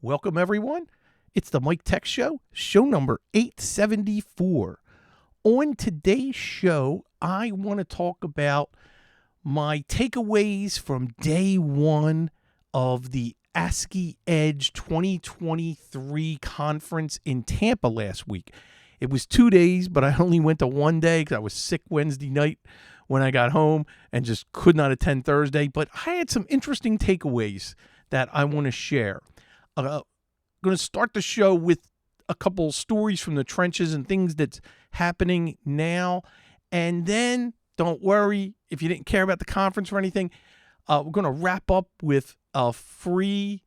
Welcome, everyone. It's the Mike Tech Show, show number 874. On today's show, I want to talk about my takeaways from day one of the ASCII Edge 2023 conference in Tampa last week. It was 2 days, but I only went to one day because I was sick Wednesday night when I got home and just could not attend Thursday. But I had some interesting takeaways that I want to share. I'm going to start the show with a couple stories from the trenches and things that's happening now. And then, don't worry, if you didn't care about the conference or anything, we're going to wrap up with a free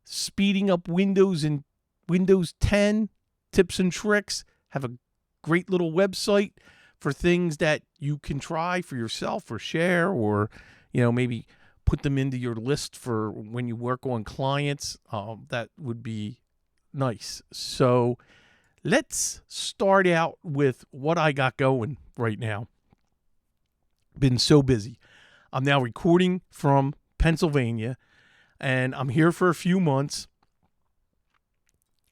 speeding up Windows and Windows 10 tips and tricks. Have a great little website for things that you can try for yourself or share, or, maybe put them into your list for when you work on clients. That would be nice. So let's start out with what I got going right now. Been so busy. I'm now recording from Pennsylvania, and I'm here for a few months.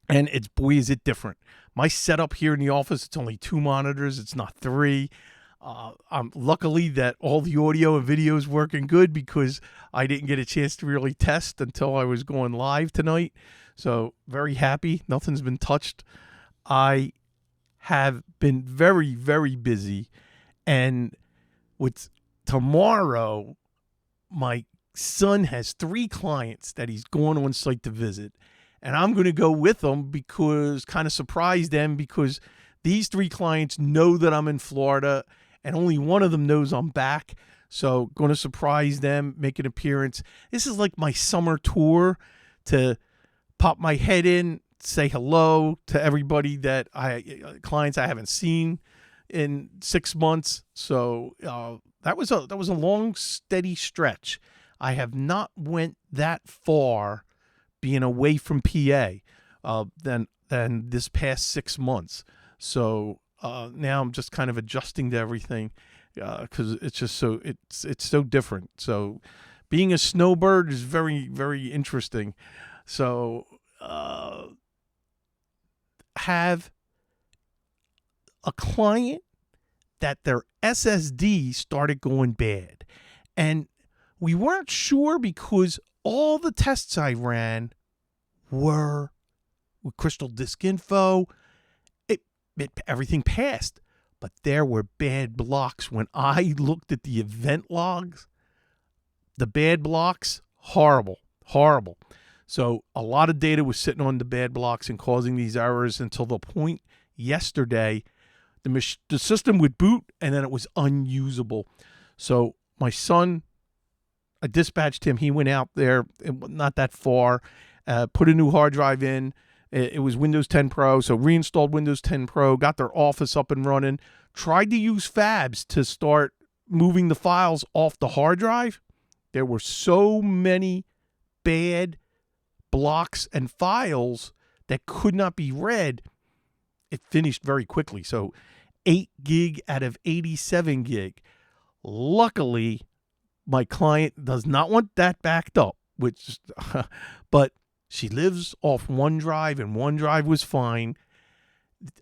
And is it different. My setup here in the office, it's only 2 monitors. It's not 3. I'm luckily that all the audio and video is working good because I didn't get a chance to really test until I was going live tonight. So very happy. Nothing's been touched. I have been very, very busy. And with tomorrow, my son has 3 clients that he's going on site to visit. And I'm going to go with them because kind of surprise them, because these 3 clients know that I'm in Florida and only one of them knows I'm back. So going to surprise them, make an appearance. This is like my summer tour to pop my head in, say hello to everybody that clients I haven't seen in 6 months. So that was a long, steady stretch. I have not went that far being away from PA than this past 6 months. So now I'm just kind of adjusting to everything because it's just it's so different. So being a snowbird is very, very interesting. So have a client that their SSD started going bad, and we weren't sure because all the tests I ran were with Crystal Disk Info. Everything passed, but there were bad blocks. When I looked at the event logs, the bad blocks, horrible. So a lot of data was sitting on the bad blocks and causing these errors until the point yesterday, the system would boot and then it was unusable. So my son, I dispatched him. He went out there, not that far, put a new hard drive in. It was Windows 10 Pro, so reinstalled Windows 10 Pro, got their office up and running, tried to use Fabs to start moving the files off the hard drive. There were so many bad blocks and files that could not be read. It finished very quickly. So 8 gig out of 87 gig. Luckily, my client does not want that backed up, but she lives off OneDrive, and OneDrive was fine.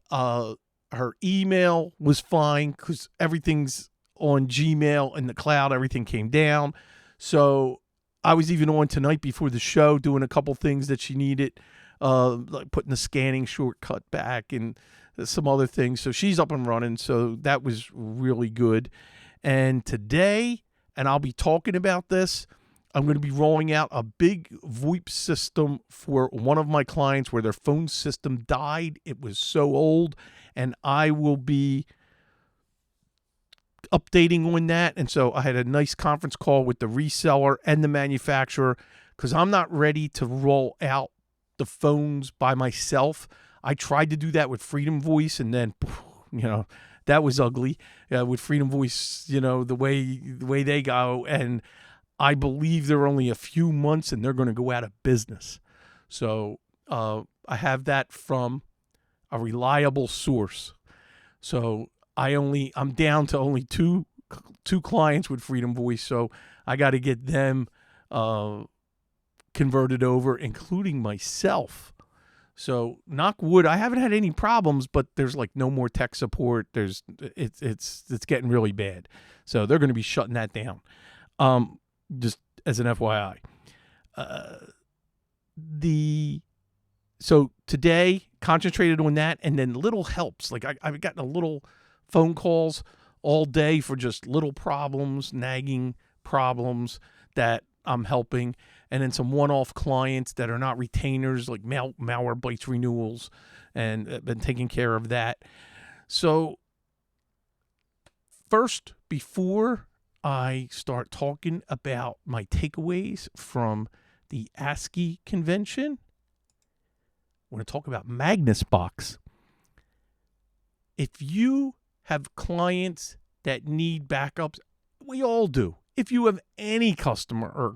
Her email was fine because everything's on Gmail in the cloud. Everything came down. So I was even on tonight before the show doing a couple things that she needed, like putting the scanning shortcut back and some other things. So she's up and running. So that was really good. And today, and I'll be talking about this, I'm going to be rolling out a big VoIP system for one of my clients where their phone system died. It was so old, and I will be updating on that. And so I had a nice conference call with the reseller and the manufacturer because I'm not ready to roll out the phones by myself. I tried to do that with Freedom Voice, and then, that was ugly. With Freedom Voice, the way they go, and I believe they're only a few months and they're going to go out of business. So I have that from a reliable source. So I'm down to only two clients with Freedom Voice. So I got to get them converted over, including myself. So knock wood, I haven't had any problems, but there's like no more tech support. It's getting really bad. So they're going to be shutting that down. Just as an FYI. So today concentrated on that, and then little helps. Like I've gotten a little phone calls all day for just little problems, nagging problems that I'm helping, and then some one-off clients that are not retainers, like Malwarebytes renewals, and I've been taking care of that. So first, before I start talking about my takeaways from the ASCII convention, I want to talk about MagnusBox. If you have clients that need backups, we all do. If you have any customer or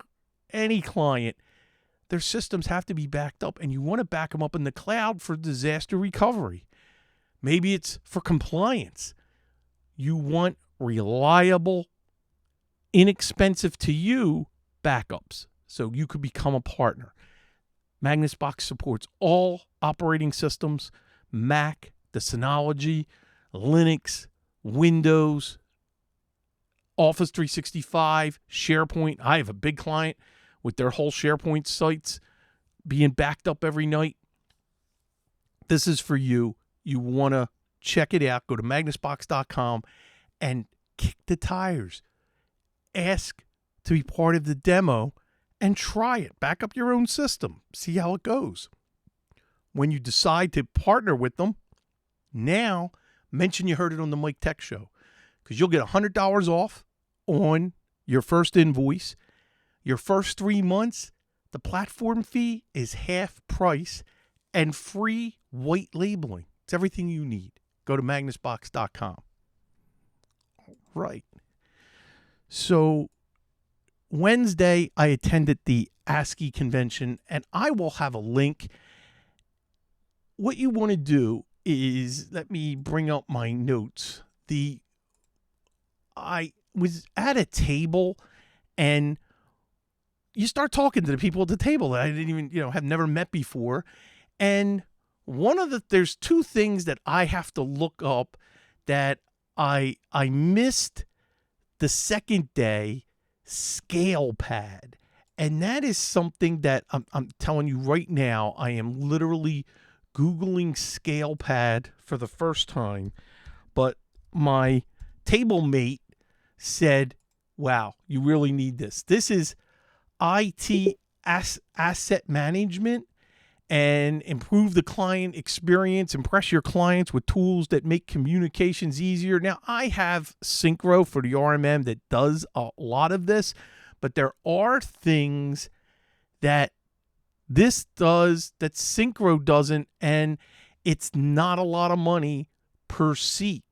any client, their systems have to be backed up, and you want to back them up in the cloud for disaster recovery. Maybe it's for compliance. You want reliable, inexpensive to you backups, so you could become a partner. MagnusBox supports all operating systems: Mac, the Synology, Linux, Windows, Office 365, SharePoint. I have a big client with their whole SharePoint sites being backed up every night. This is for you. You want to check it out. Go to magnusbox.com and kick the tires. Ask to be part of the demo and try it. Back up your own system. See how it goes. When you decide to partner with them, now mention you heard it on the Mike Tech Show, because you'll get $100 off on your first invoice. Your first 3 months, the platform fee is half price and free white labeling. It's everything you need. Go to magnusbox.com. All right. So Wednesday, I attended the ASCII convention, and I will have a link. What you want to do is, let me bring up my notes. I was at a table, and you start talking to the people at the table that I didn't even, have never met before. And there's two things that I have to look up that I missed the second day: ScalePad. And that is something that I'm telling you right now, I am literally Googling ScalePad for the first time. But my table mate said, wow, you really need this. This is IT asset management, and improve the client experience, impress your clients with tools that make communications easier. Now, I have Synchro for the RMM that does a lot of this, but there are things that this does that Synchro doesn't, and it's not a lot of money per seat.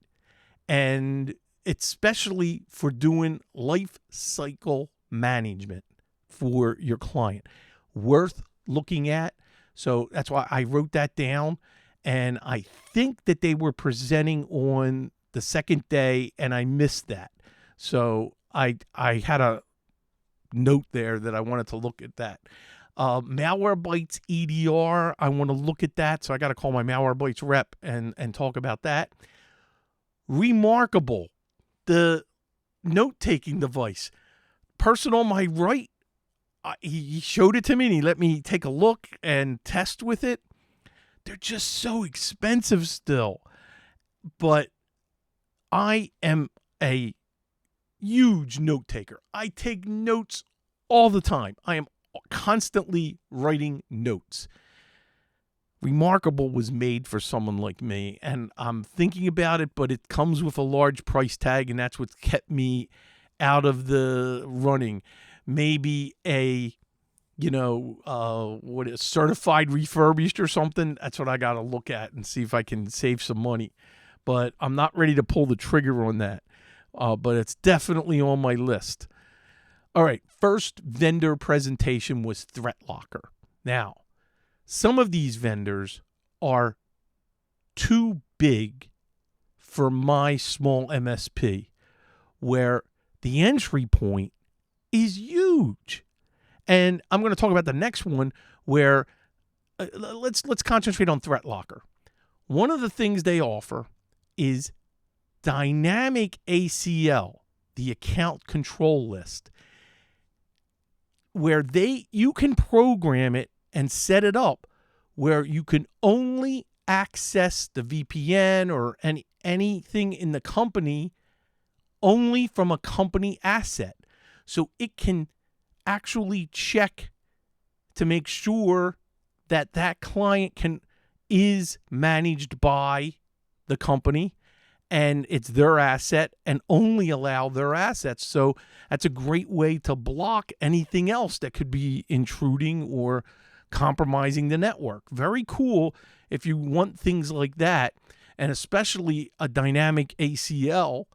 And it's especially for doing life cycle management for your client. Worth looking at. So that's why I wrote that down. And I think that they were presenting on the second day, and I missed that. So I had a note there that I wanted to look at that. Malwarebytes EDR, I want to look at that. So I got to call my Malwarebytes rep and talk about that. Remarkable, the note-taking device. Person on my right, he showed it to me, and he let me take a look and test with it. They're just so expensive still. But I am a huge note taker. I take notes all the time. I am constantly writing notes. Remarkable was made for someone like me, and I'm thinking about it, but it comes with a large price tag, and that's what's kept me out of the running. Maybe a certified refurbished or something. That's what I got to look at and see if I can save some money. But I'm not ready to pull the trigger on that. But it's definitely on my list. All right, first vendor presentation was ThreatLocker. Now, some of these vendors are too big for my small MSP, where the entry point is huge. And I'm going to talk about the next one where let's concentrate on Threat Locker. One of the things they offer is dynamic ACL, the account control list, where you can program it and set it up where you can only access the VPN or anything in the company only from a company asset. So it can actually check to make sure that that client is managed by the company and it's their asset and only allow their assets. So that's a great way to block anything else that could be intruding or compromising the network. Very cool if you want things like that, and especially a dynamic ACL,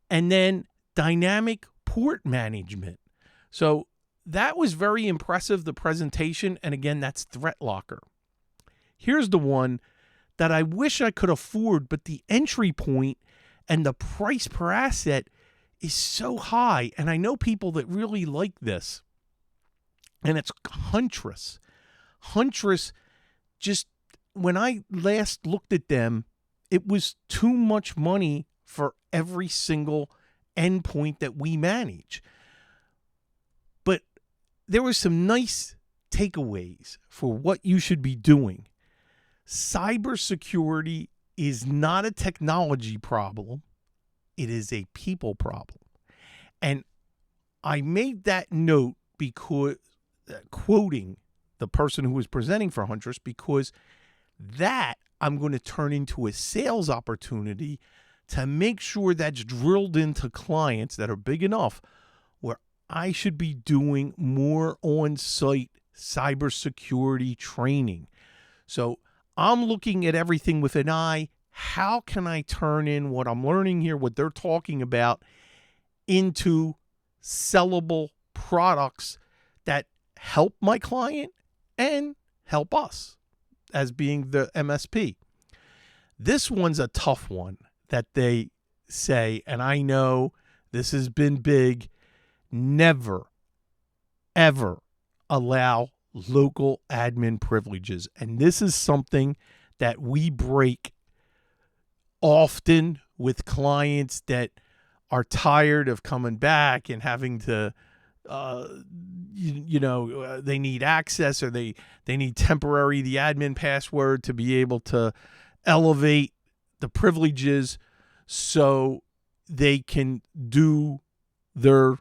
and then dynamic port management. So that was very impressive, the presentation, and again, that's Threat Locker. Here's the one that I wish I could afford, but the entry point and the price per asset is so high, and I know people that really like this, and it's Huntress. Huntress, just when I last looked at them, it was too much money for every single endpoint that we manage. But there were some nice takeaways for what you should be doing. Cybersecurity is not a technology problem. It is a people problem. And I made that note because, quoting the person who was presenting for Huntress, because that I'm going to turn into a sales opportunity to make sure that's drilled into clients that are big enough where I should be doing more on-site cybersecurity training. So I'm looking at everything with an eye. How can I turn in what I'm learning here, what they're talking about, into sellable products that help my client and help us as being the MSP? This one's a tough one that they say, and I know this has been big. Never, ever allow local admin privileges. And this is something that we break often with clients that are tired of coming back and having to, they need access, or they need temporary the admin password to be able to elevate the privileges so they can do their,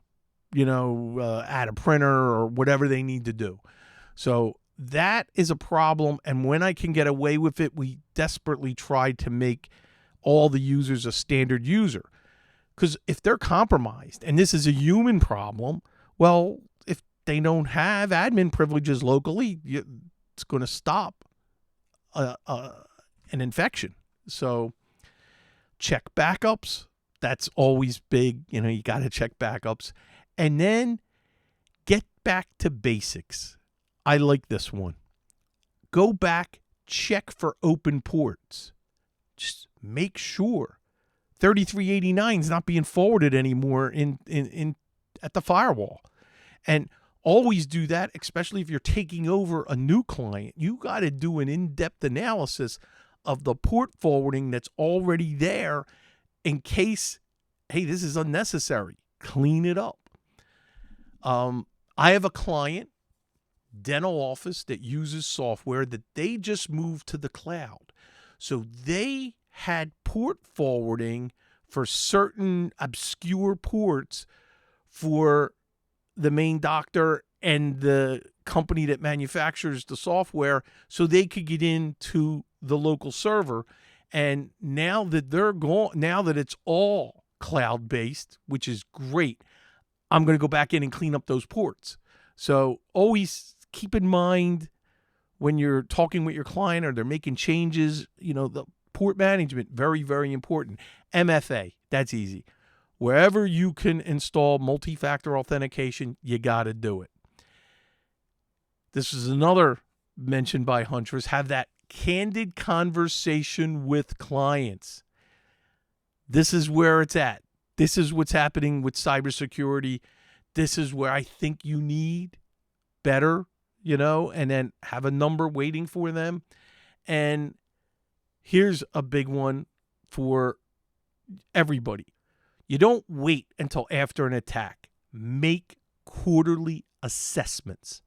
add a printer or whatever they need to do. So that is a problem. And when I can get away with it, we desperately try to make all the users a standard user. Because if they're compromised and this is a human problem, well, if they don't have admin privileges locally, it's going to stop an infection. So check backups. That's always big. You got to check backups. And then get back to basics. I like this one. Go back, check for open ports. Just make sure 3389 is not being forwarded anymore in at the firewall. And always do that, especially if you're taking over a new client. You got to do an in-depth analysis of the port forwarding that's already there in case, hey, this is unnecessary. Clean it up. I have a client, dental office, that uses software that they just moved to the cloud. So they had port forwarding for certain obscure ports for the main doctor and the company that manufactures the software, so they could get into the local server. And now that they're gone, now that it's all cloud-based, which is great, I'm going to go back in and clean up those ports. So always keep in mind when you're talking with your client or they're making changes, the port management, very, very important. MFA, that's easy. Wherever you can install multi-factor authentication, you got to do it. This is another mentioned by Huntress. Have that candid conversation with clients. This is where it's at. This is what's happening with cybersecurity. This is where I think you need better, and then have a number waiting for them. And here's a big one for everybody. You don't wait until after an attack. Make quarterly assessments.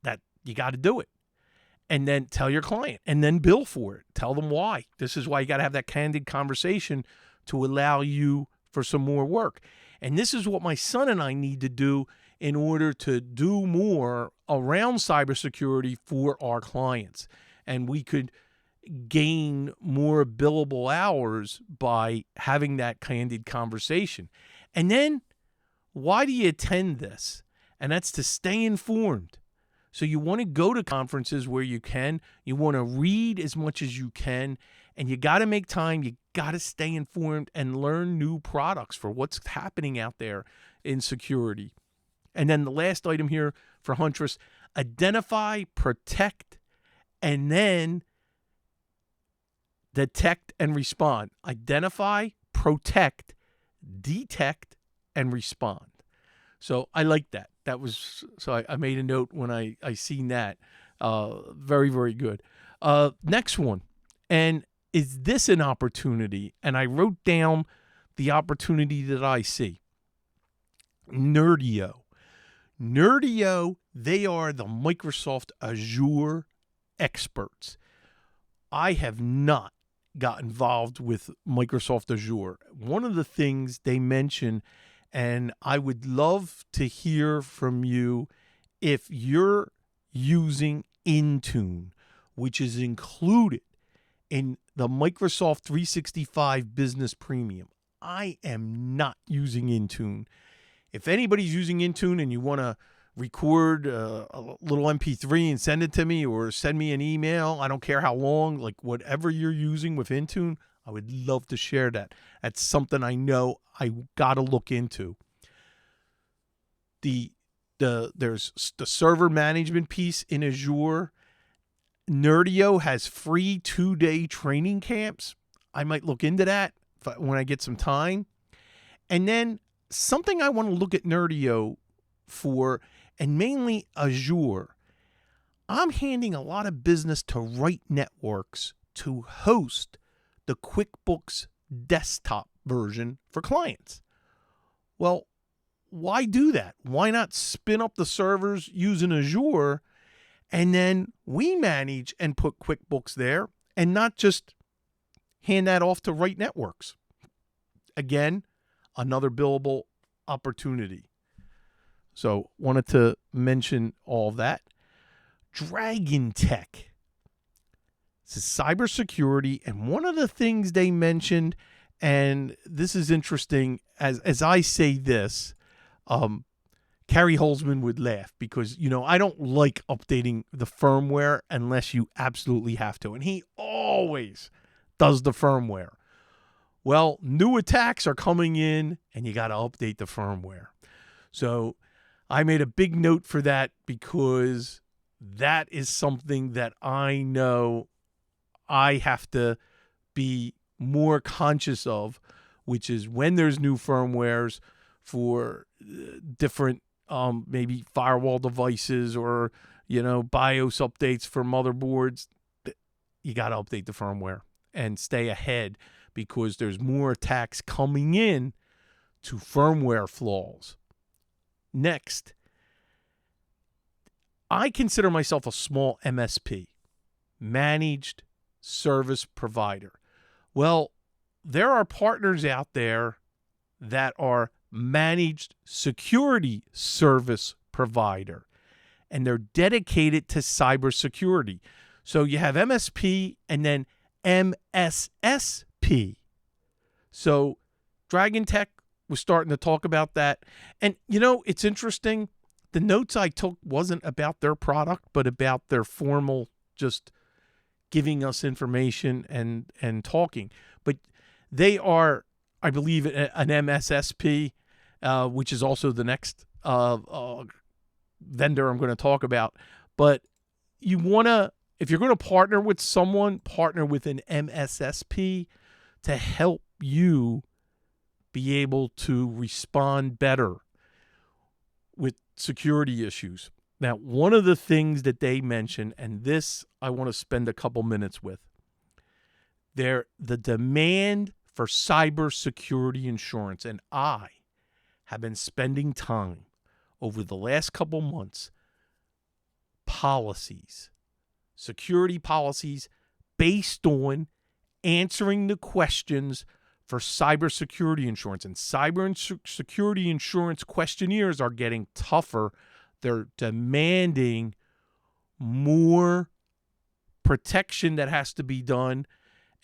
That you got to do it. And then tell your client and then bill for it. Tell them why. This is why you got to have that candid conversation to allow you for some more work. And this is what my son and I need to do in order to do more around cybersecurity for our clients. And we could gain more billable hours by having that candid conversation. And then, why do you attend this? And that's to stay informed. So you want to go to conferences where you can. You want to read as much as you can. And you got to make time. You got to stay informed and learn new products for what's happening out there in security. And then the last item here for Huntress, identify, protect, and then detect and respond. Identify, protect, detect, and respond. So I like that. I made a note when I seen that. Very, very good. Next one. And is this an opportunity? And I wrote down the opportunity that I see. Nerdio. Nerdio, they are the Microsoft Azure experts. I have not got involved with Microsoft Azure. One of the things they mention, and I would love to hear from you if you're using Intune, which is included in the Microsoft 365 Business Premium. I am not using Intune. If anybody's using Intune and you want to record a little MP3 and send it to me, or send me an email, I don't care how long, like whatever you're using with Intune, I would love to share that. That's something I know I got to look into. There's the server management piece in Azure. Nerdio has free 2-day training camps. I might look into that when I get some time. And then something I want to look at Nerdio for, and mainly Azure. I'm handing a lot of business to Right Networks to host the QuickBooks desktop version for clients. Well, why do that? Why not spin up the servers using Azure, and then we manage and put QuickBooks there, and not just hand that off to Right Networks? Again, another billable opportunity. So wanted to mention all of that. Dragon Tech. This is cybersecurity, and one of the things they mentioned, and this is interesting, as I say this, Carrie Holzman would laugh because, I don't like updating the firmware unless you absolutely have to. And he always does the firmware. Well, new attacks are coming in and you got to update the firmware. So I made a big note for that because that is something that I know I have to be more conscious of, which is when there's new firmwares for different maybe firewall devices or, BIOS updates for motherboards, you got to update the firmware and stay ahead because there's more attacks coming in to firmware flaws. Next, I consider myself a small MSP, managed service provider. Well, there are partners out there that are managed security service provider, and they're dedicated to cybersecurity. So you have MSP and then MSSP. So Dragon Tech was starting to talk about that. And, it's interesting. The notes I took wasn't about their product, but about their formal just giving us information and talking. But they are, I believe, an MSSP, which is also the next vendor I'm going to talk about. But you want to, if you're going to partner with someone, partner with an MSSP to help you be able to respond better. with security issues. Now, one of the things that they mention, and this I want to spend a couple minutes with, the demand for cybersecurity insurance. And I have been spending time over the last couple months, security policies based on answering the questions for cybersecurity insurance. And cybersecurity insurance questionnaires are getting tougher. They're demanding more protection that has to be done,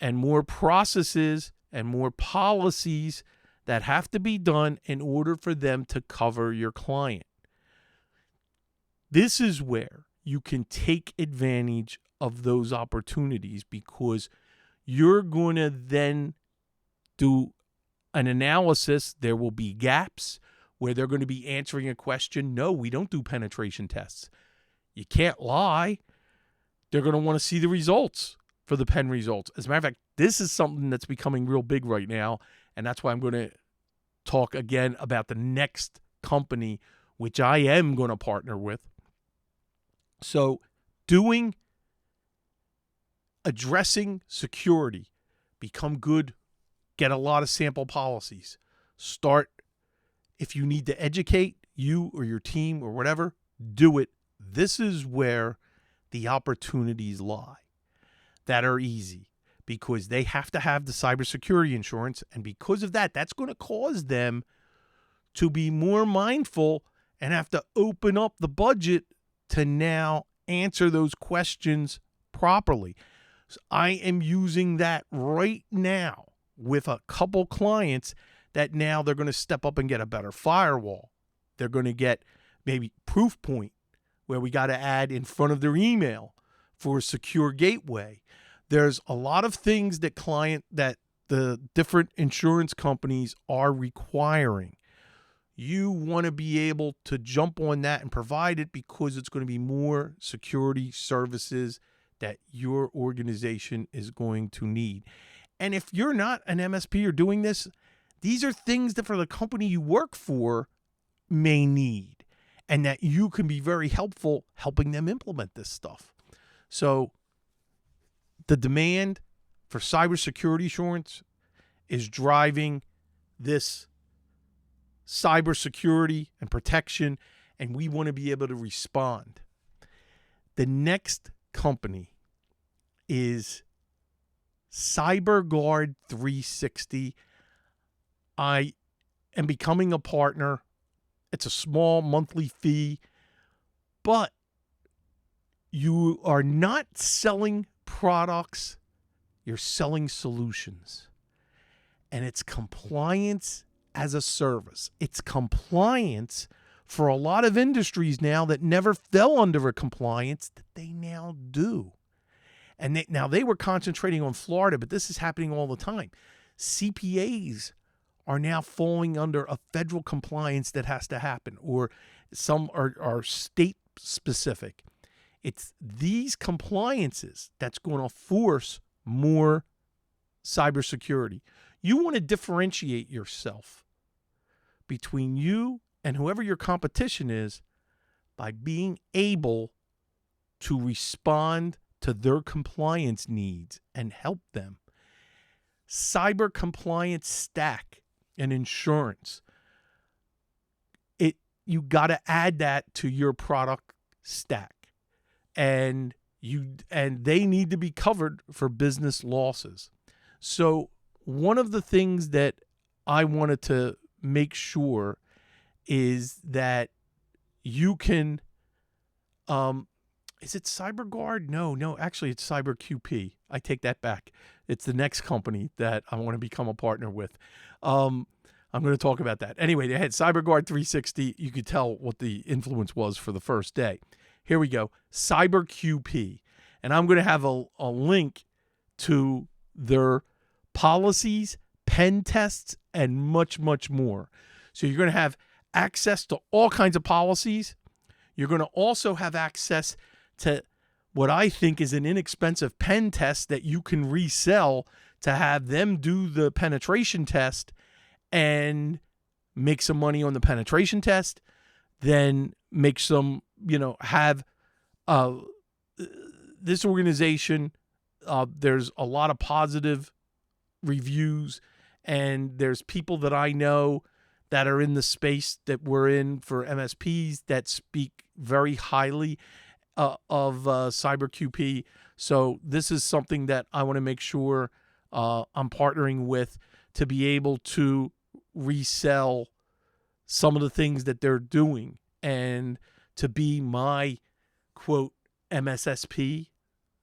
and more processes and more policies that have to be done in order for them to cover your client. This is where you can take advantage of those opportunities, because you're going to then do an analysis. There will be gaps where they're going to be answering a question. No, we don't do penetration tests. You can't lie. They're going to want to see the results for the pen results. As a matter of fact, this is something that's becoming real big right now, and that's why I'm going to talk again about the next company, which I am going to partner with. So addressing security, become good, get a lot of sample policies. Start, if you need to educate you or your team or whatever, do it. This is where the opportunities lie that are easy, because they have to have the cybersecurity insurance. And because of that, that's going to cause them to be more mindful and have to open up the budget to now answer those questions properly. So I am using that right now with a couple clients that now they're going to step up and get a better firewall. They're going to get maybe proof point where we got to add in front of their email for a secure gateway. There's a lot of things that the different insurance companies are requiring. You want to be able to jump on that and provide it, because it's going to be more security services that your organization is going to need. And if you're not an MSP or doing this, these are things that for the company you work for may need, and that you can be very helpful helping them implement this stuff. So the demand for cybersecurity insurance is driving this cybersecurity and protection, and we want to be able to respond. The next company is CyberGuard 360. I am becoming a partner. It's a small monthly fee, but you are not selling products, you're selling solutions. And it's compliance as a service. It's compliance for a lot of industries now that never fell under a compliance that they now do. And they were concentrating on Florida, but this is happening all the time. CPAs are now falling under a federal compliance that has to happen, or some are state specific. It's these compliances that's going to force more cybersecurity. You want to differentiate yourself between you and whoever your competition is by being able to respond to their compliance needs and help them. Cyber compliance stack and insurance. You got to add that to your product stack. And they need to be covered for business losses. So one of the things that I wanted to make sure is that you can, is it CyberGuard? No, actually it's CyberQP. I take that back. It's the next company that I want to become a partner with. I'm going to talk about that. Anyway, they had CyberGuard 360. You could tell what the influence was for the first day. Here we go, CyberQP. And I'm going to have a link to their policies, pen tests, and much, much more. So you're going to have access to all kinds of policies. You're going to also have access to what I think is an inexpensive pen test that you can resell to have them do the penetration test and make some money on the penetration test. then makes them, have this organization. There's a lot of positive reviews, and there's people that I know that are in the space that we're in for MSPs that speak very highly of CyberQP. So this is something that I want to make sure I'm partnering with to be able to resell some of the things that they're doing and to be my, quote, MSSP,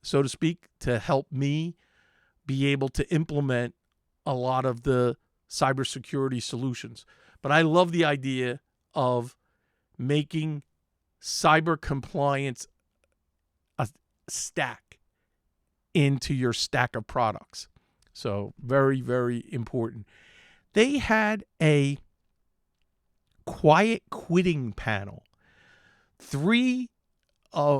so to speak, to help me be able to implement a lot of the cybersecurity solutions. But I love the idea of making cyber compliance a stack into your stack of products. So very, very important. They had a quiet quitting panel. 3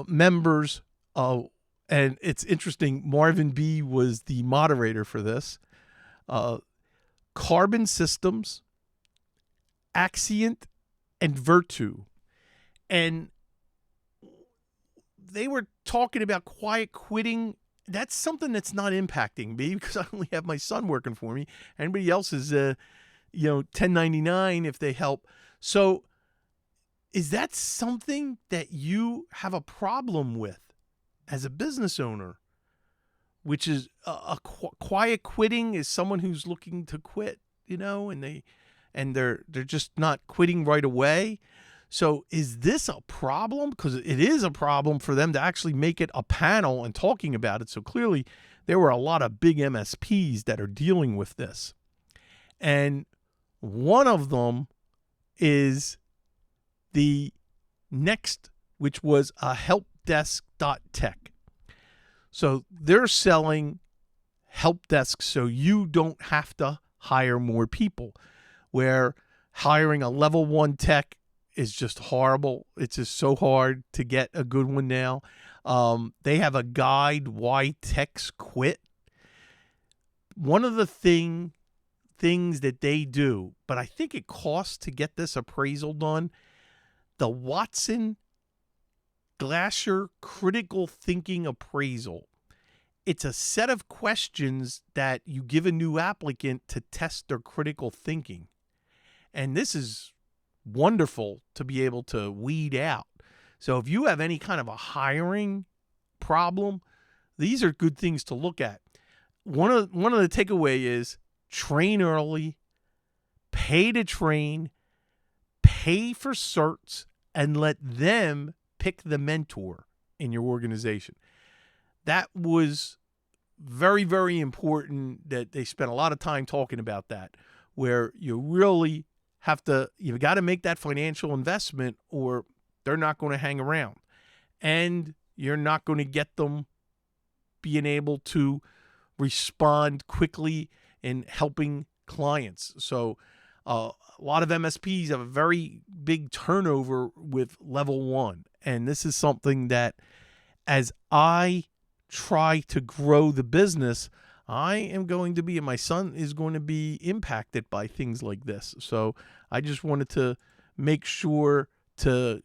members, and it's interesting, Marvin B. was the moderator for this. Carbon Systems, ASCII, and Virtu. And they were talking about quiet quitting. That's something that's not impacting me because I only have my son working for me. Anybody else is, 1099 if they help. So is that something that you have a problem with as a business owner? Which is a quiet quitting is someone who's looking to quit, and they're just not quitting right away. So is this a problem? Because it is a problem for them to actually make it a panel and talking about it. So clearly there were a lot of big MSPs that are dealing with this. And one of them is the next, which was a helpdesk.tech. So they're selling help desks so you don't have to hire more people, where hiring a level 1 tech is just horrible. It's just so hard to get a good one now. They have a guide why techs quit. One of the things that they do, but I think it costs to get this appraisal done, the Watson Glacier Critical Thinking Appraisal. It's a set of questions that you give a new applicant to test their critical thinking. And this is wonderful to be able to weed out. So if you have any kind of a hiring problem, these are good things to look at. One of the takeaway is train early, pay to train, pay for certs, and let them pick the mentor in your organization. That was very, very important that they spent a lot of time talking about that, where you really you've got to make that financial investment or they're not going to hang around. And you're not going to get them being able to respond quickly in helping clients. So a lot of MSPs have a very big turnover with level 1. And this is something that as I try to grow the business, I am going to be, and my son is going to be impacted by things like this. So I just wanted to make sure to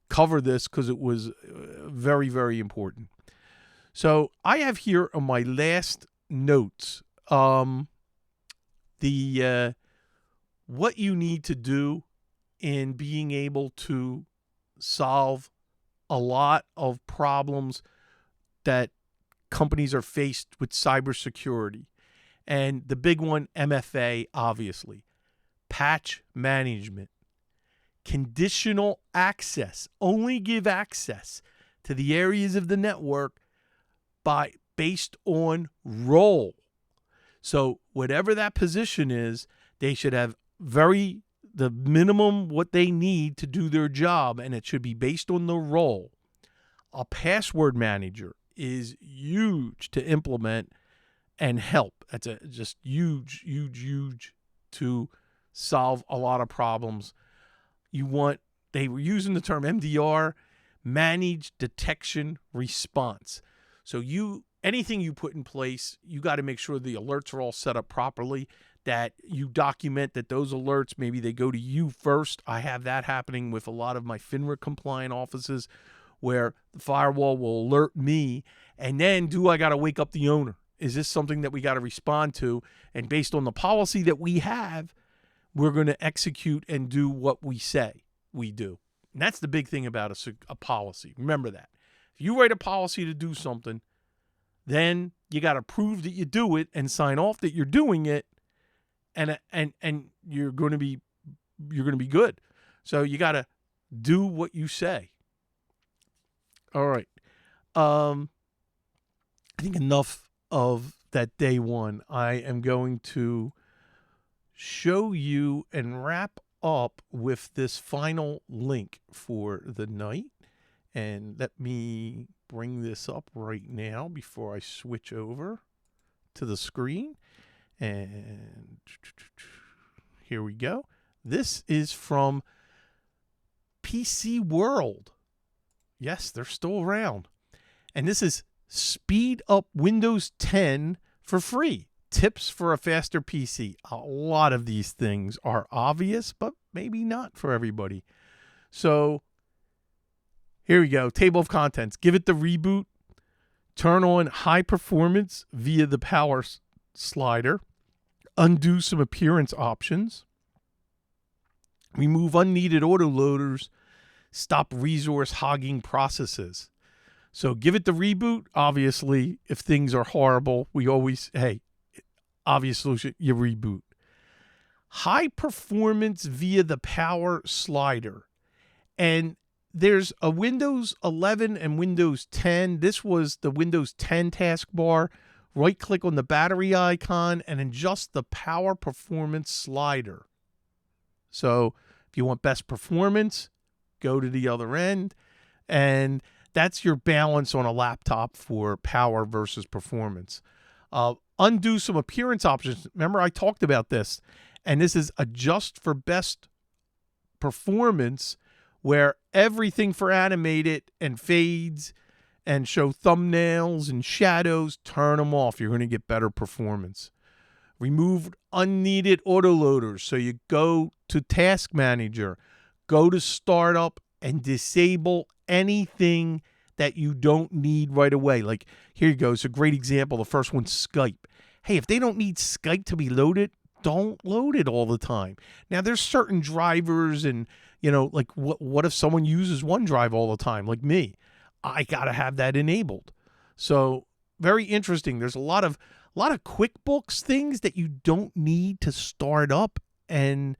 cover this because it was very, very important. So I have here on my last notes, what you need to do in being able to solve a lot of problems that companies are faced with cybersecurity. And the big one, MFA, obviously. Patch management. Conditional access. Only give access to the areas of the network based on role. So whatever that position is, they should have the minimum what they need to do their job, and it should be based on the role. A password manager is huge to implement and help. That's just huge, huge, huge to solve a lot of problems. They were using the term MDR, managed detection response. So anything you put in place, you got to make sure the alerts are all set up properly. that you document that those alerts, maybe they go to you first. I have that happening with a lot of my FINRA compliant offices where the firewall will alert me, and then do I got to wake up the owner? Is this something that we got to respond to? And based on the policy that we have, we're going to execute and do what we say we do. And that's the big thing about a policy. Remember that. If you write a policy to do something, then you got to prove that you do it and sign off that you're doing it, and you're going to be good. So you got to do what you say. All right. I think enough of that day one. I am going to show you and wrap up with this final link for the night. And let me bring this up right now before I switch over to the screen. And here we go. This is from PC World. Yes, they're still around. And this is Speed Up Windows 10 for free. Tips for a faster PC. A lot of these things are obvious, but maybe not for everybody. So here we go. Table of contents. Give it the reboot. Turn on high performance via the power slider. Undo some appearance options. Remove unneeded autoloaders. Stop resource hogging processes. So give it the reboot. Obviously, if things are horrible, we always, obvious solution, you reboot. High performance via the power slider. And there's a Windows 11 and Windows 10. This was the Windows 10 taskbar. Right-click on the battery icon and adjust the power performance slider. So if you want best performance, go to the other end. And that's your balance on a laptop for power versus performance. Undo some appearance options. Remember, I talked about this. And this is adjust for best performance, where everything for animated and fades and show thumbnails and shadows, turn them off. You're going to get better performance. Remove unneeded autoloaders. So you go to Task Manager, go to Startup, and disable anything that you don't need right away. Like, here you go. It's a great example. The first one's Skype. Hey, if they don't need Skype to be loaded, don't load it all the time. Now, there's certain drivers and, like what if someone uses OneDrive all the time, like me? I got to have that enabled. So very interesting. There's a lot of QuickBooks things that you don't need to start up, and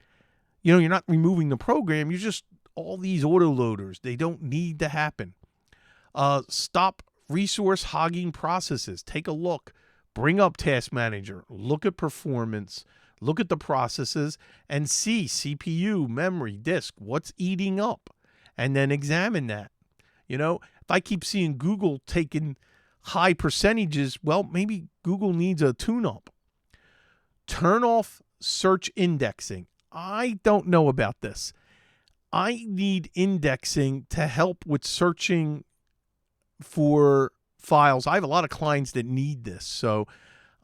you're not removing the program. You're just all these autoloaders. They don't need to happen. Stop resource hogging processes. Take a look. Bring up Task Manager. Look at performance. Look at the processes and see CPU, memory, disk, what's eating up, and then examine that. If I keep seeing Google taking high percentages, well, maybe Google needs a tune-up. Turn off search indexing. I don't know about this. I need indexing to help with searching for files. I have a lot of clients that need this, so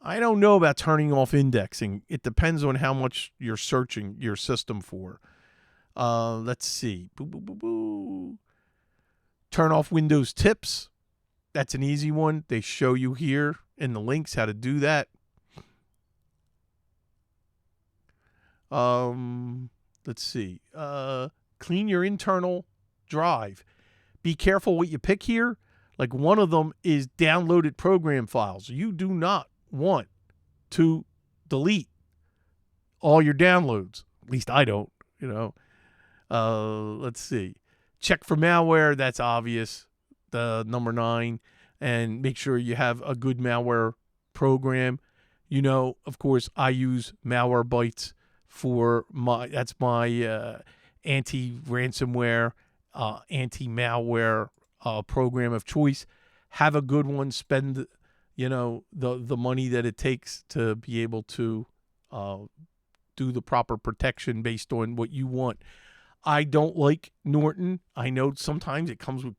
I don't know about turning off indexing. It depends on how much you're searching your system for. Let's see. Turn off Windows tips. That's an easy one. They show you here in the links how to do that. Let's see. Clean your internal drive. Be careful what you pick here. Like, one of them is downloaded program files. You do not want to delete all your downloads. At least I don't, Let's see. Check for malware. That's obvious. The number 9. And make sure you have a good malware program. Of course, I use Malwarebytes for my anti-ransomware, anti-malware program of choice. Have a good one. Spend the money that it takes to be able to do the proper protection based on what you want. I don't like Norton. I know sometimes it comes with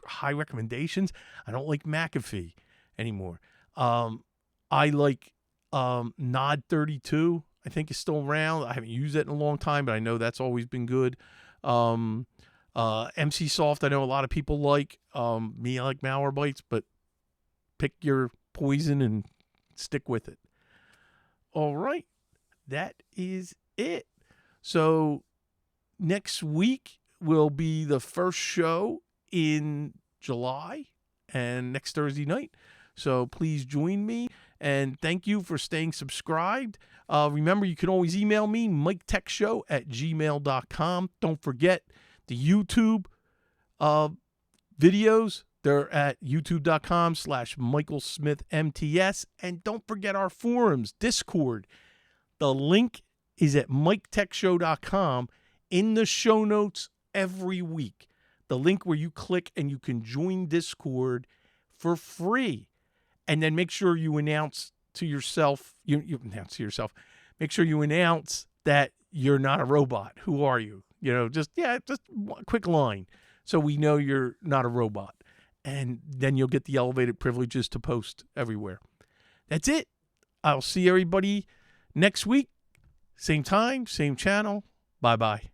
high recommendations. I don't like McAfee anymore. I like Nod 32. I think is still around. I haven't used it in a long time, but I know that's always been good. MC Soft, I know a lot of people like. Me, I like Malwarebytes, but pick your poison and stick with it. All right. That is it. So next week will be the first show in July and next Thursday night. So please join me. And thank you for staying subscribed. Remember, you can always email me, miketechshow@gmail.com. Don't forget the YouTube videos. They're at youtube.com/MichaelSmithMTS. And don't forget our forums, Discord. The link is at miketechshow.com in the show notes every week. The link where you click and you can join Discord for free. And then make sure you announce to yourself, make sure you announce that you're not a robot. Who are you? Just a quick line so we know you're not a robot. And then you'll get the elevated privileges to post everywhere. That's it. I'll see everybody next week. Same time, same channel. Bye-bye.